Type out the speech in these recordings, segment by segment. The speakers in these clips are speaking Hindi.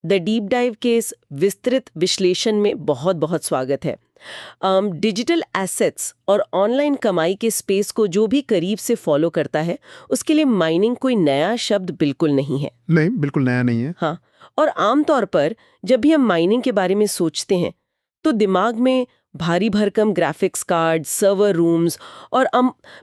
द डीप डाइव के इस विस्तृत विश्लेषण में बहुत बहुत स्वागत है। डिजिटल एसेट्स और ऑनलाइन कमाई के स्पेस को जो भी करीब से फॉलो करता है उसके लिए माइनिंग कोई नया शब्द बिल्कुल नहीं है। नहीं, बिल्कुल नया नहीं है। हाँ, और आमतौर पर जब भी हम माइनिंग के बारे में सोचते हैं तो दिमाग में भारी भरकम ग्राफिक्स कार्ड, सर्वर रूम्स और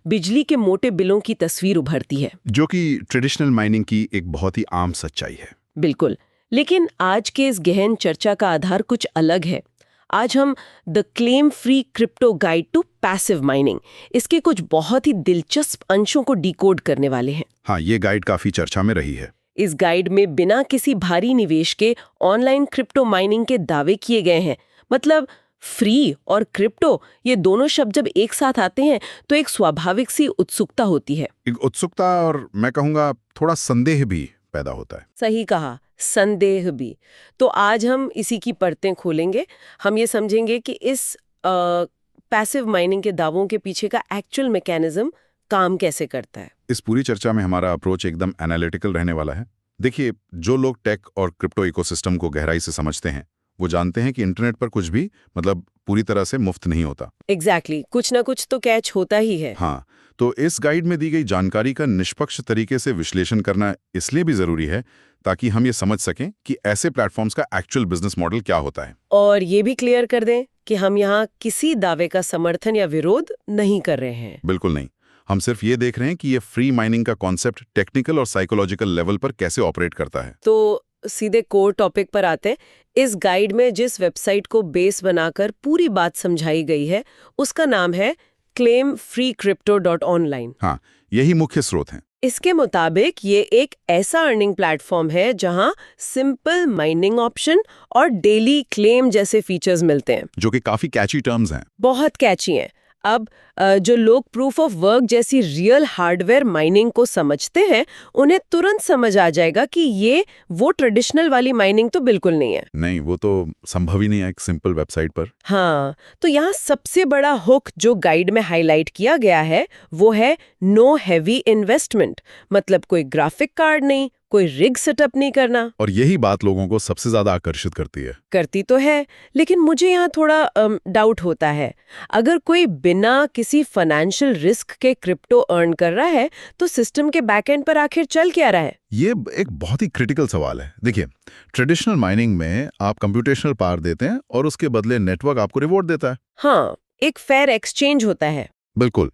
बिजली के मोटे बिलों की तस्वीर उभरती है, जो कि ट्रेडिशनल माइनिंग की एक बहुत ही आम सच्चाई है। बिल्कुल। लेकिन आज के इस गहन चर्चा का आधार कुछ अलग है। आज हम the claim free crypto guide to passive mining, इसके कुछ बहुत ही दिलचस्प अंशों को डिकोड करने वाले हैं। हाँ, ये गाइड काफी चर्चा में रही है। इस गाइड में बिना किसी भारी निवेश के ऑनलाइन क्रिप्टो माइनिंग के दावे किए गए हैं। मतलब फ्री और क्रिप्टो, ये दोनों शब्द जब एक साथ आते हैं तो एक स्वाभाविक सी उत्सुकता होती है। एक उत्सुकता और मैं कहूँगा थोड़ा संदेह भी पैदा होता है। सही कहा, संदेह भी। तो आज हम इसी की परतें खोलेंगे। हम ये समझेंगे कि इस पैसिव माइनिंग के दावों के पीछे का एक्चुअल मैकेनिज्म काम कैसे करता है। इस पूरी चर्चा में हमारा अप्रोच एकदम एनालिटिकल रहने वाला है। देखिए, जो लोग टेक और क्रिप्टो इकोसिस्टम को गहराई से समझते हैं वो जानते हैं कि इंटरनेट पर कुछ भी मतलब पूरी तरह से मुफ्त नहीं होता। एग्जैक्टली, कुछ ना कुछ तो कैच होता ही है। हाँ, तो इस गाइड में दी गई जानकारी का निष्पक्ष तरीके से विश्लेषण करना इसलिए भी जरूरी है ताकि हम ये समझ सकें कि ऐसे प्लेटफॉर्म्स का एक्चुअल बिजनेस मॉडल क्या होता है। और ये भी क्लियर कर दें कि हम यहाँ किसी दावे का समर्थन या विरोध नहीं कर रहे हैं। बिल्कुल नहीं, हम सिर्फ ये देख रहे हैं कि ये फ्री माइनिंग का कॉन्सेप्ट टेक्निकल और साइकोलॉजिकल लेवल पर कैसे ऑपरेट करता है। तो सीधे कोर टॉपिक पर आते हैं। इस गाइड में जिस वेबसाइट को बेस बनाकर पूरी बात समझाई गई है उसका नाम है claimfreecrypto.online। हाँ, यही मुख्य स्रोत है। इसके मुताबिक ये एक ऐसा अर्निंग प्लेटफॉर्म है जहां सिंपल माइनिंग ऑप्शन और डेली क्लेम जैसे फीचर्स मिलते हैं, जो कि काफी कैची टर्म्स हैं। बहुत कैची हैं। अब जो लोग प्रूफ ऑफ वर्क जैसी रियल हार्डवेयर माइनिंग को समझते हैं उन्हें तुरंत समझ आ जाएगा कि ये वो ट्रेडिशनल वाली माइनिंग तो बिल्कुल नहीं है। नहीं, वो तो संभव ही नहीं है एक सिंपल वेबसाइट पर। हाँ, तो यहाँ सबसे बड़ा हुक जो गाइड में हाईलाइट किया गया है वो है नो हैवी इन्वेस्टमेंट। मतलब कोई ग्राफिक कार्ड नहीं, कोई रिग सेटअप नहीं करना। और यही बात लोगों को सबसे ज्यादा आकर्षित करती है। करती तो है, लेकिन मुझे यहाँ थोड़ा डाउट होता है। अगर कोई बिना किसी फाइनेंशियल रिस्क के क्रिप्टो अर्न कर रहा है तो सिस्टम के बैकएंड पर आखिर चल क्या रहा है? ये एक बहुत ही क्रिटिकल सवाल है। देखिए, ट्रेडिशनल माइनिंग में आप कंप्यूटेशनल पावर देते हैं और उसके बदले नेटवर्क आपको रिवॉर्ड देता है। हाँ, एक फेयर एक्सचेंज होता है। बिल्कुल,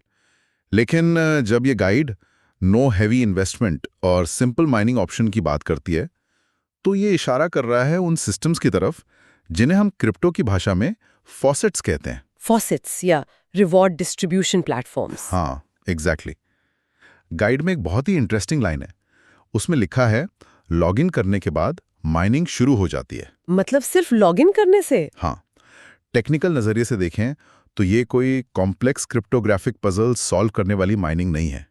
लेकिन जब ये गाइड नो हैवी इन्वेस्टमेंट और सिंपल माइनिंग ऑप्शन की बात करती है तो ये इशारा कर रहा है उन सिस्टम्स की तरफ जिन्हें हम क्रिप्टो की भाषा में फॉसेट्स कहते हैं। फॉसेट्स या रिवॉर्ड डिस्ट्रीब्यूशन प्लेटफॉर्म्स। हाँ, एग्जैक्टली। गाइड में एक बहुत ही इंटरेस्टिंग लाइन है। उसमें लिखा है लॉगिन करने के बाद माइनिंग शुरू हो जाती है। मतलब सिर्फ लॉगिन करने से? हाँ, टेक्निकल नजरिए से देखें तो ये कोई कॉम्प्लेक्स क्रिप्टोग्राफिक पजल सॉल्व करने वाली माइनिंग नहीं है।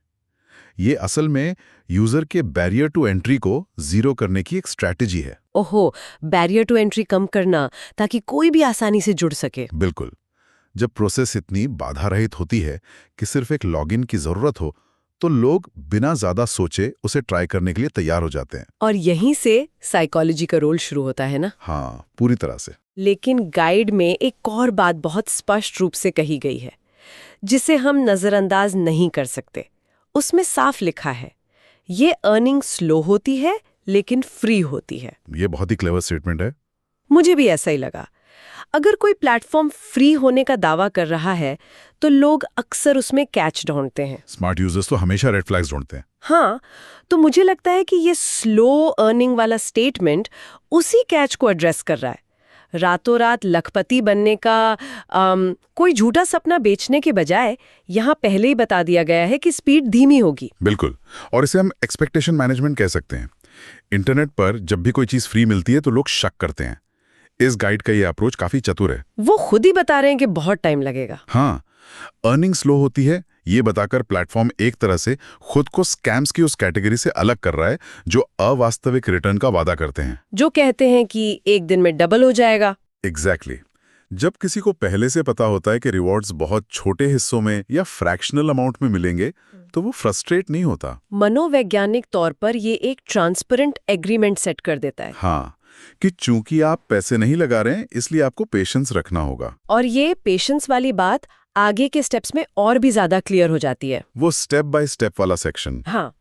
ये असल में यूजर के बैरियर टू एंट्री को जीरो करने की एक स्ट्रैटेजी है। ओहो, बैरियर टू एंट्री कम करना ताकि कोई भी आसानी से जुड़ सके। बिल्कुल। जब प्रोसेस इतनी बाधा रहित होती है कि सिर्फ एक लॉगिन की जरूरत हो तो लोग बिना ज्यादा सोचे उसे ट्राई करने के लिए तैयार हो जाते हैं। और यहीं से साइकोलॉजी का रोल शुरू होता है ना? हाँ, पूरी तरह से। लेकिन गाइड में एक और बात बहुत स्पष्ट रूप से कही गई है जिसे हम नजरअंदाज नहीं कर सकते। उसमें साफ लिखा है ये अर्निंग स्लो होती है लेकिन फ्री होती है। ये बहुत ही क्लेवर स्टेटमेंट है। मुझे भी ऐसा ही लगा। अगर कोई प्लेटफॉर्म फ्री होने का दावा कर रहा है तो लोग अक्सर उसमें कैच ढूंढते हैं। स्मार्ट यूजर्स तो हमेशा रेड फ्लैग्स ढूंढते हैं। हाँ, तो मुझे लगता है कि ये स्लो अर्निंग वाला स्टेटमेंट उसी कैच को एड्रेस कर रहा है। रातों रात लखपति बनने का कोई झूठा सपना बेचने के बजाय यहाँ पहले ही बता दिया गया है कि स्पीड धीमी होगी। बिल्कुल, और इसे हम एक्सपेक्टेशन मैनेजमेंट कह सकते हैं। इंटरनेट पर जब भी कोई चीज फ्री मिलती है तो लोग शक करते हैं। इस गाइड का ये अप्रोच काफी चतुर है। वो खुद ही बता रहे हैं कि बहुत टाइम लगेगा। हाँ, अर्निंग स्लो होती है ये बताकर प्लेटफॉर्म एक तरह से खुद को स्कैम्स की उस कैटेगरी से अलग कर रहा है जो अवास्तविक रिटर्न का वादा करते हैं, जो कहते हैं कि एक दिन में डबल हो जाएगा। एग्जैक्टली। जब किसी को पहले से पता होता है कि रिवॉर्ड्स बहुत छोटे हिस्सों में या फ्रैक्शनल अमाउंट में मिलेंगे तो वो फ्रस्ट्रेट नहीं होता। मनोवैज्ञानिक तौर पर ये एक ट्रांसपेरेंट एग्रीमेंट सेट कर देता है। हाँ, कि चूंकि आप पैसे नहीं लगा रहे हैं इसलिए आपको पेशेंस रखना होगा। और ये पेशेंस वाली बात आगे के स्टेप्स में और भी ज्यादा क्लियर हो जाती है। वो स्टेप बाय स्टेप वाला सेक्शन। हाँ,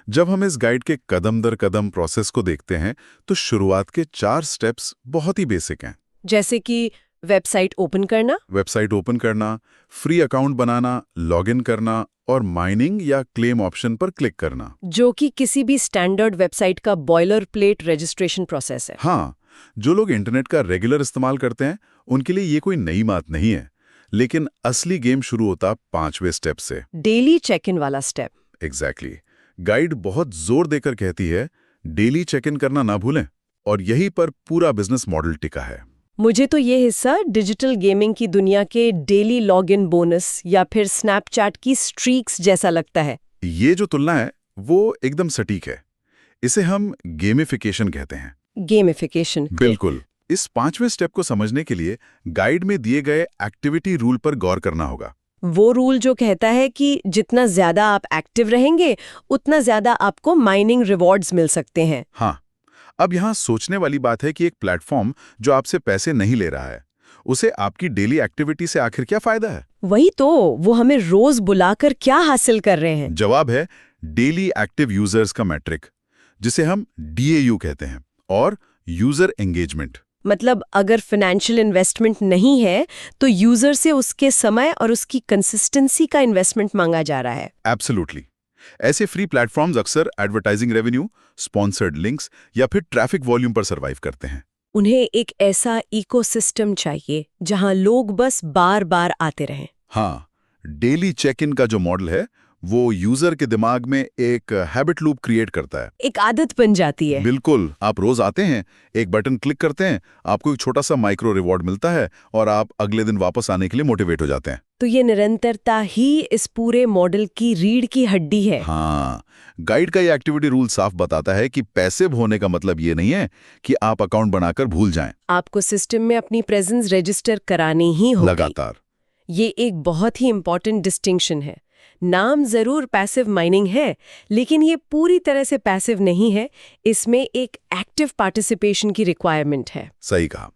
जब हम इस गाइड के कदम दर कदम प्रोसेस को देखते हैं तो शुरुआत के 4 स्टेप्स बहुत ही बेसिक हैं। जैसे कि वेबसाइट ओपन करना, वेबसाइट ओपन करना, फ्री अकाउंट बनाना, लॉगिन करना और माइनिंग या क्लेम ऑप्शन पर क्लिक करना। जो कि किसी भी स्टैंडर्ड वेबसाइट का बॉयलर प्लेट रजिस्ट्रेशन प्रोसेस है। हाँ, जो लोग इंटरनेट का रेगुलर इस्तेमाल करते हैं उनके लिए ये कोई नई बात नहीं है, लेकिन असली गेम शुरू होता 5वें स्टेप से। डेली चेक इन वाला स्टेप। एग्जैक्टली। गाइड बहुत जोर देकर कहती है डेली चेक इन करना ना भूलें, और यही पर पूरा बिजनेस मॉडल टिका है। मुझे तो ये हिस्सा डिजिटल गेमिंग की दुनिया के डेली लॉगिन बोनस या फिर स्नैपचैट की स्ट्रीक्स जैसा लगता है। ये जो तुलना है वो एकदम सटीक है। इसे हम गेमिफिकेशन कहते हैं। गेमिफिकेशन। बिल्कुल। इस 5वें स्टेप को समझने के लिए गाइड में दिए गए एक्टिविटी रूल पर गौर करना होगा। वो रूल जो कहता है कि जितना ज्यादा आप एक्टिव रहेंगे उतना ज्यादा आपको माइनिंग रिवॉर्ड्स मिल सकते हैं। हाँ, अब यहाँ सोचने वाली बात है कि एक प्लेटफॉर्म जो आपसे पैसे नहीं ले रहा है, उसे आपकी डेली एक्टिविटी से आखिर क्या फायदा है? वही तो, वो हमें रोज बुलाकर क्या हासिल कर रहे हैं? जवाब है डेली एक्टिव यूजर्स का मैट्रिक, जिसे हम DAU कहते हैं, और यूजर एंगेजमेंट। मतलब अगर फाइनेंशियल इन्वेस्टमेंट नहीं है तो यूजर से उसके समय और उसकी कंसिस्टेंसी का इन्वेस्टमेंट मांगा जा रहा है। एब्सोल्युटली। ऐसे फ्री प्लेटफॉर्म्स अक्सर एडवर्टाइजिंग रेवेन्यू, स्पॉन्सर्ड लिंक्स या फिर ट्रैफिक वॉल्यूम पर सर्वाइव करते हैं। उन्हें एक ऐसा इकोसिस्टम चाहिए जहां लोग बस बार बार आते रहें। हाँ, डेली चेक इन का जो मॉडल है वो यूजर के दिमाग में एक हैबिट लूप क्रिएट करता है। एक आदत बन जाती है। बिल्कुल। आप रोज आते हैं, एक बटन क्लिक करते हैं, आपको एक छोटा सा माइक्रो रिवॉर्ड मिलता है और आप अगले दिन वापस आने के लिए मोटिवेट हो जाते हैं। तो ये निरंतरता ही इस पूरे मॉडल की रीढ़ की हड्डी है। हाँ, गाइड का ये एक्टिविटी रूल साफ बताता है कि पैसिव होने का मतलब ये नहीं है कि आप अकाउंट बनाकर भूल जाएं। आपको सिस्टम में अपनी प्रेजेंस रजिस्टर करानी ही होगी। लगातार। ये एक बहुत ही इंपॉर्टेंट डिस्टिंक्शन है। नाम जरूर पैसिव माइनिंग है, लेकिन ये पूरी तरह से पैसिव नहीं है। इसमें एक एक्टिव पार्टिसिपेशन की रिक्वायरमेंट है। सही कहा।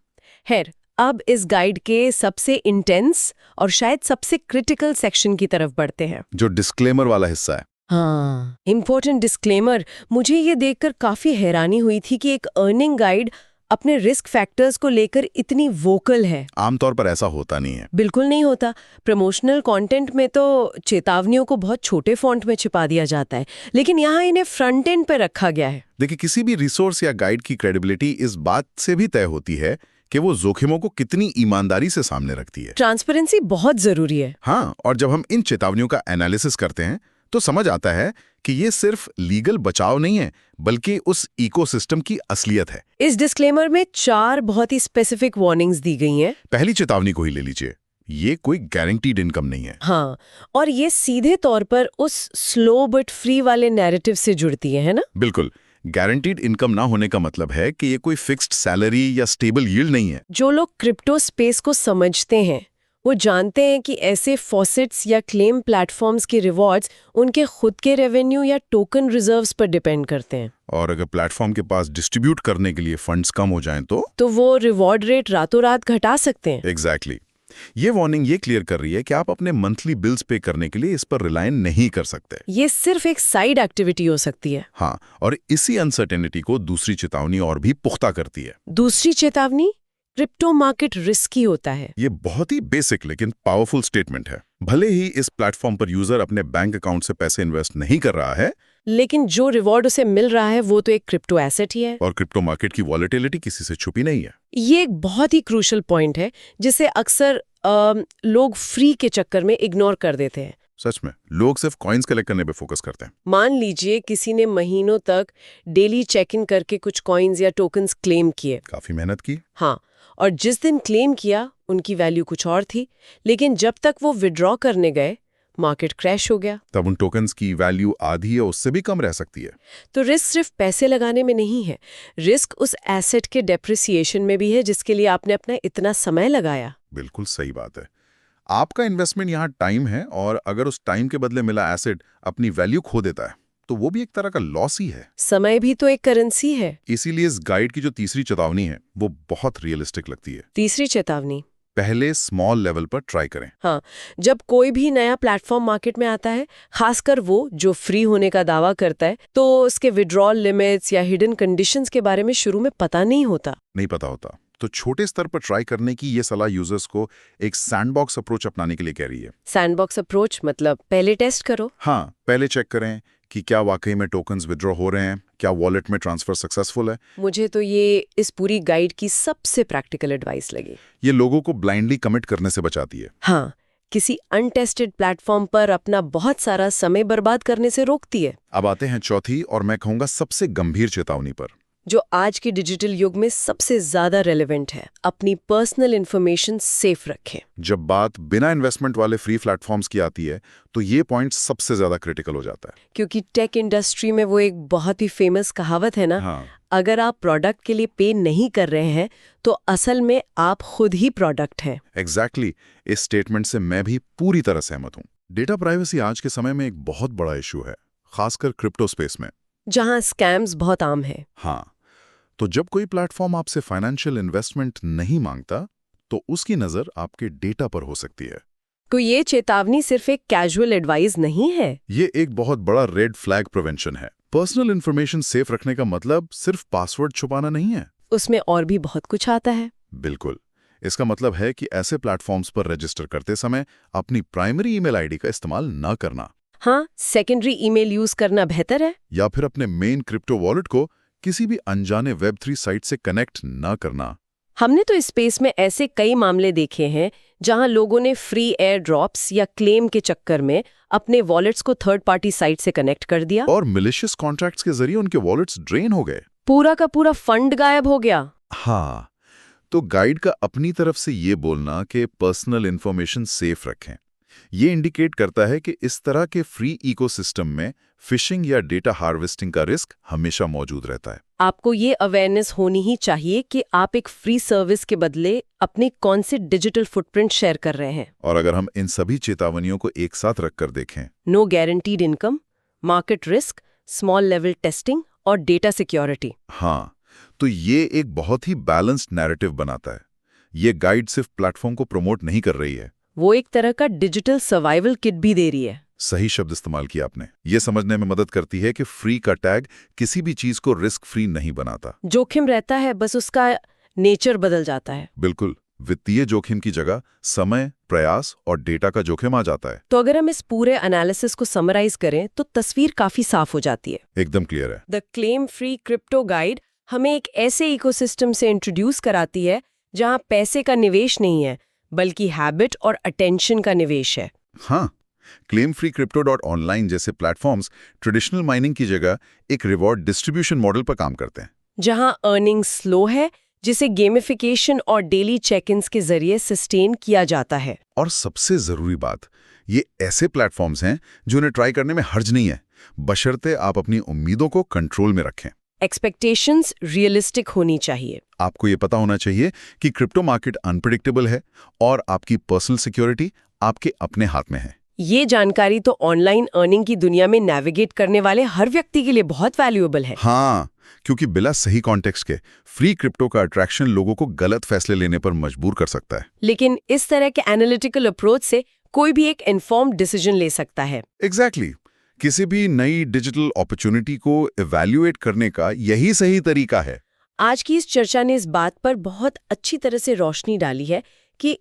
खैर, अब इस गाइड के सबसे इंटेंस और शायद सबसे क्रिटिकल सेक्शन की तरफ बढ़ते हैं, जो डिस्क्लेमर वाला हिस्सा है। हाँ, इम्पोर्टेंट डिस्क्लेमर। मुझे ये देखकर काफी हैरानी हुई थी कि एक अर्निंग गाइड अपने रिस्क फैक्टर्स को लेकर इतनी वोकल है। आमतौर पर ऐसा होता नहीं है। बिल्कुल नहीं होता। प्रमोशनल कंटेंट में तो चेतावनियों को बहुत छोटे फॉन्ट में छिपा दिया जाता है, लेकिन यहाँ इन्हें फ्रंट एंड पे रखा गया है। देखिए, किसी भी रिसोर्स या गाइड की क्रेडिबिलिटी इस बात से भी तय होती है कि वो जोखिमों को कितनी ईमानदारी से सामने रखती है। ट्रांसपेरेंसी बहुत जरूरी है। हाँ, और जब हम इन चेतावनियों का एनालिसिस करते हैं तो समझ आता है कि ये सिर्फ लीगल बचाव नहीं है, बल्कि उस इकोसिस्टम की असलियत है। इस डिस्क्लेमर में 4 बहुत ही स्पेसिफिक वार्निंग्स दी गई हैं। पहली चेतावनी को ही ले लीजिए, ये कोई गारंटीड इनकम नहीं है। हाँ, और ये सीधे तौर पर उस स्लो बट फ्री वाले नैरेटिव से जुड़ती है ना? बिल्कुल। गारंटीड इनकम ना होने का मतलब है कि ये कोई फिक्स्ड सैलरी या स्टेबल यील्ड नहीं है। जो लोग क्रिप्टो स्पेस को समझते हैं वो जानते हैं कि ऐसे फॉसेट्स या क्लेम प्लेटफॉर्म्स के रिवॉर्ड्स उनके खुद के रेवेन्यू या टोकन रिजर्व्स पर डिपेंड करते हैं। और अगर प्लेटफॉर्म के पास डिस्ट्रीब्यूट करने के लिए फंड्स कम हो जाएं तो वो रिवॉर्ड रेट रातों रात घटा सकते हैं। एग्जैक्टली। ये वार्निंग ये क्लियर कर रही है कि आप अपने मंथली बिल्स पे करने के लिए इस पर रिलाय नहीं कर सकते। ये सिर्फ एक साइड एक्टिविटी हो सकती है। हाँ, और इसी अनसर्टेनिटी को दूसरी चेतावनी और भी पुख्ता करती है। दूसरी चेतावनी, क्रिप्टो मार्केट रिस्की होता है। ये बहुत ही बेसिक लेकिन पावरफुल स्टेटमेंट है। भले ही इस प्लेटफॉर्म पर यूजर अपने बैंक अकाउंट से पैसे इन्वेस्ट नहीं कर रहा है, लेकिन जो रिवॉर्ड उसे मिल रहा है वो तो एक क्रिप्टो एसेट ही है। और क्रिप्टो मार्केट की वॉलेटिलिटी किसी से छुपी नहीं है। ये एक बहुत ही क्रूशल पॉइंट है जिसे अक्सर लोग फ्री के चक्कर में इग्नोर कर देते हैं। सच में लोग सिर्फ कॉइन्स कलेक्ट करने पे फोकस करते हैं। मान लीजिए किसी ने महीनों तक डेली चेक इन करके कुछ कॉइन्स या टोकन्स क्लेम किए। काफी मेहनत की। हाँ, और जिस दिन क्लेम किया उनकी वैल्यू कुछ और थी, लेकिन जब तक वो विड्रॉ करने गए मार्केट क्रैश हो गया। तब उन टोकन्स की वैल्यू आधी या उससे भी कम रह सकती है। तो रिस्क सिर्फ पैसे लगाने में नहीं है, रिस्क उस एसेट के डेप्रिसिएशन में भी है जिसके लिए आपने अपना इतना समय लगाया। बिल्कुल सही बात है। आपका इन्वेस्टमेंट यहाँ टाइम है, और अगर उस टाइम के बदले मिला एसेट अपनी वैल्यू खो देता है तो वो भी एक तरह का लॉस ही है। समय भी तो एक करेंसी है। इसीलिए इस गाइड की जो तीसरी चेतावनी है वो बहुत रियलिस्टिक लगती है। तीसरी चेतावनी, पहले स्मॉल लेवल पर ट्राई करें। हाँ, जब कोई भी नया प्लेटफॉर्म मार्केट में आता है, खासकर वो जो फ्री होने का दावा करता है, तो उसके विड्रॉल लिमिट्स या हिडन कंडीशंस के बारे में शुरू में पता नहीं होता। तो छोटे स्तर पर ट्राई करने की ये सलाह यूजर्स को एक सैंडबॉक्स अप्रोच अपनाने के लिए कह रही है। सैंडबॉक्स अप्रोच मतलब पहले टेस्ट करो। हाँ, पहले चेक करें कि क्या वाकई में टोकन्स विड्रॉ हो रहे हैं, क्या वॉलेट में ट्रांसफर सक्सेसफुल है। मुझे तो ये इस पूरी गाइड की सबसे प्रैक्टिकल एडवाइस लगी। ये लोगों को ब्लाइंडली कमिट करने से बचाती है। हाँ, किसी अनटेस्टेड प्लेटफॉर्म पर अपना बहुत सारा समय बर्बाद करने से रोकती है। अब आते हैं चौथी और मैं कहूंगा सबसे गंभीर चेतावनी पर, जो आज के डिजिटल युग में सबसे ज्यादा रेलेवेंट है। अपनी पर्सनल इंफॉर्मेशन सेफ रखें। जब बात बिना इन्वेस्टमेंट वाले फ्री प्लेटफॉर्म्स की आती है तो ये पॉइंट सबसे ज्यादा क्रिटिकल हो जाता है। क्योंकि टेक इंडस्ट्री में वो एक बहुत ही फेमस कहावत है ना, हाँ, अगर आप प्रोडक्ट के लिए पे नहीं कर रहे हैं तो असल में आप खुद ही प्रोडक्ट हैं। एग्जैक्टली। इस स्टेटमेंट से मैं भी पूरी तरह सहमत हूँ। डेटा प्राइवेसी आज के समय में एक बहुत बड़ा इशू है, खासकर क्रिप्टो स्पेस में, जहां स्कैम्स बहुत आम है। हाँ, तो जब कोई प्लेटफॉर्म आपसे फाइनेंशियल इन्वेस्टमेंट नहीं मांगता तो उसकी नजर आपके डेटा पर हो सकती है। तो ये चेतावनी सिर्फ एक कैजुअल एडवाइस नहीं है, ये एक बहुत बड़ा रेड फ्लैग प्रिवेंशन है। पर्सनल इंफॉर्मेशन सेफ रखने का मतलब सिर्फ पासवर्ड छुपाना नहीं है, उसमें और भी बहुत कुछ आता है। बिल्कुल। इसका मतलब है कि ऐसे प्लेटफॉर्म्स पर रजिस्टर करते समय अपनी प्राइमरी ईमेल आईडी का इस्तेमाल न करना। हाँ, सेकेंडरी ईमेल यूज करना बेहतर है। या फिर अपने मेन क्रिप्टो वॉलेट को किसी भी अनजाने वेब3 साइट से कनेक्ट न करना। हमने तो इस स्पेस में ऐसे कई मामले देखे हैं जहां लोगों ने फ्री एयर ड्रॉप्स या क्लेम के चक्कर में अपने वॉलेट्स को थर्ड पार्टी साइट से कनेक्ट कर दिया और मिलिशियस कॉन्ट्रैक्ट्स के जरिए उनके वॉलेट्स ड्रेन हो गए, पूरा का पूरा फंड गायब हो गया। हाँ, तो गाइड का अपनी तरफ से ये बोलना कि पर्सनल इंफॉर्मेशन सेफ रखें, ये इंडिकेट करता है कि इस तरह के फ्री इकोसिस्टम में फिशिंग या डेटा हार्वेस्टिंग का रिस्क हमेशा मौजूद रहता है। आपको ये अवेयरनेस होनी ही चाहिए कि आप एक फ्री सर्विस के बदले अपने कौन से डिजिटल फुटप्रिंट शेयर कर रहे हैं। और अगर हम इन सभी चेतावनियों को एक साथ रखकर देखें, no guaranteed income, market risk, small level testing और डेटा सिक्योरिटी, हाँ, तो ये एक बहुत ही बैलेंस्ड नैरेटिव बनाता है। ये गाइड सिर्फ प्लेटफॉर्म को प्रमोट नहीं कर रही है, वो एक तरह का डिजिटल सर्वाइवल किट भी दे रही है। सही शब्द इस्तेमाल किया आपने। ये समझने में मदद करती है कि फ्री का टैग किसी भी चीज को रिस्क फ्री नहीं बनाता। जोखिम रहता है, बस उसका नेचर बदल जाता है। बिल्कुल, वित्तीय जोखिम की जगह समय, प्रयास और डेटा का जोखिम आ जाता है। तो अगर हम इस पूरे एनालिसिस को समराइज करें तो तस्वीर काफी साफ हो जाती है। एकदम क्लियर है। The claim free crypto guide हमें एक ऐसे इकोसिस्टम से इंट्रोड्यूस कराती है जहां पैसे का निवेश नहीं है, बल्कि हैबिट और अटेंशन का निवेश है। हाँ, claimfreecrypto.online जैसे प्लेटफॉर्म्स ट्रेडिशनल माइनिंग की जगह एक रिवॉर्ड डिस्ट्रीब्यूशन मॉडल पर काम करते हैं, जहां अर्निंग स्लो है, जिसे गेमिफिकेशन और डेली चेक-इन्स के जरिए सस्टेन किया जाता है। और सबसे जरूरी बात, ये ऐसे प्लेटफॉर्म्स हैं जो उन्हें ट्राई करने में हर्ज नहीं है, बशर्ते आप अपनी उम्मीदों को कंट्रोल में रखें। एक्सपेक्टेशंस रियलिस्टिक होनी चाहिए। आपको ये पता होना चाहिए कि क्रिप्टो मार्केट अनप्रेडिक्टेबल है और आपकी पर्सनल सिक्योरिटी आपके अपने हाथ में है। ये जानकारी तो ऑनलाइन अर्निंग की दुनिया में नेविगेट करने वाले हर व्यक्ति के लिए बहुत वैल्यूएबल है। हाँ, क्योंकि बिना सही कॉन्टेक्स्ट के फ्री क्रिप्टो का अट्रैक्शन लोगों को गलत फैसले लेने पर मजबूर कर सकता है। लेकिन इस तरह के एनालिटिकल अप्रोच से कोई भी एक इन्फॉर्म्ड डिसीजन ले सकता है। एग्जैक्टली। किसी भी नई डिजिटल अपॉर्चुनिटी को इवैल्यूएट करने का यही सही तरीका है। आज की इस चर्चा ने इस बात पर बहुत अच्छी तरह से रोशनी डाली है कि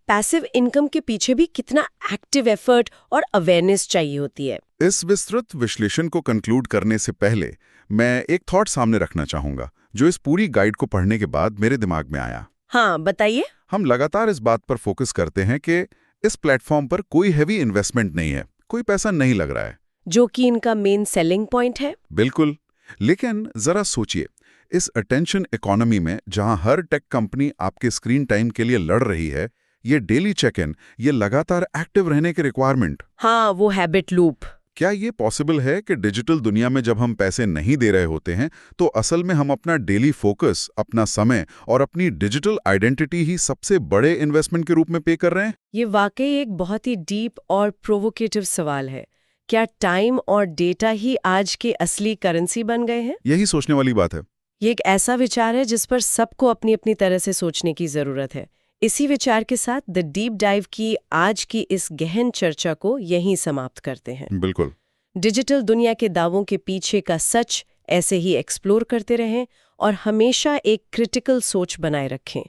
पैसिव इनकम के पीछे भी कितना एक्टिव एफर्ट और अवेयरनेस चाहिए होती है। इस विस्तृत विश्लेषण को कंक्लूड करने से पहले मैं एक थॉट सामने रखना चाहूंगा जो इस पूरी गाइड को पढ़ने के बाद मेरे दिमाग में आया। हाँ, बताइए। हम लगातार इस बात पर फोकस करते हैं कि इस प्लेटफॉर्म पर कोई हैवी इन्वेस्टमेंट नहीं है, कोई पैसा नहीं लग रहा है, जो कि इनका मेन सेलिंग पॉइंट है। बिल्कुल, लेकिन जरा सोचिए, इस अटेंशन इकोनॉमी में जहां हर टेक कंपनी आपके स्क्रीन टाइम के लिए लड़ रही है, ये डेली चेक इन, ये लगातार एक्टिव रहने के रिक्वायरमेंट, हाँ, वो हैबिट लूप। क्या ये पॉसिबल है कि डिजिटल दुनिया में जब हम पैसे नहीं दे रहे होते हैं तो असल में हम अपना डेली फोकस, अपना समय और अपनी डिजिटल आइडेंटिटी ही सबसे बड़े इन्वेस्टमेंट के रूप में पे कर रहे हैं? ये वाकई एक बहुत ही डीप और प्रोवोकेटिव सवाल है, क्या टाइम और डेटा ही आज के असली करेंसी बन गए हैं? यही सोचने वाली बात है। ये एक ऐसा विचार है जिस पर सबको अपनी अपनी तरह से सोचने की जरूरत है। इसी विचार के साथ द डीप डाइव की आज की इस गहन चर्चा को यहीं समाप्त करते हैं। बिल्कुल। डिजिटल दुनिया के दावों के पीछे का सच ऐसे ही एक्सप्लोर करते रहें और हमेशा एक क्रिटिकल सोच बनाए रखें।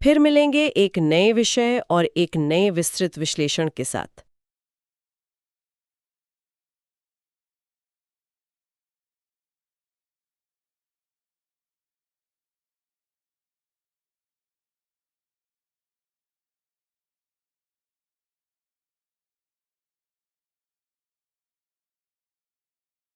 फिर मिलेंगे एक नए विषय और एक नए विस्तृत विश्लेषण के साथ।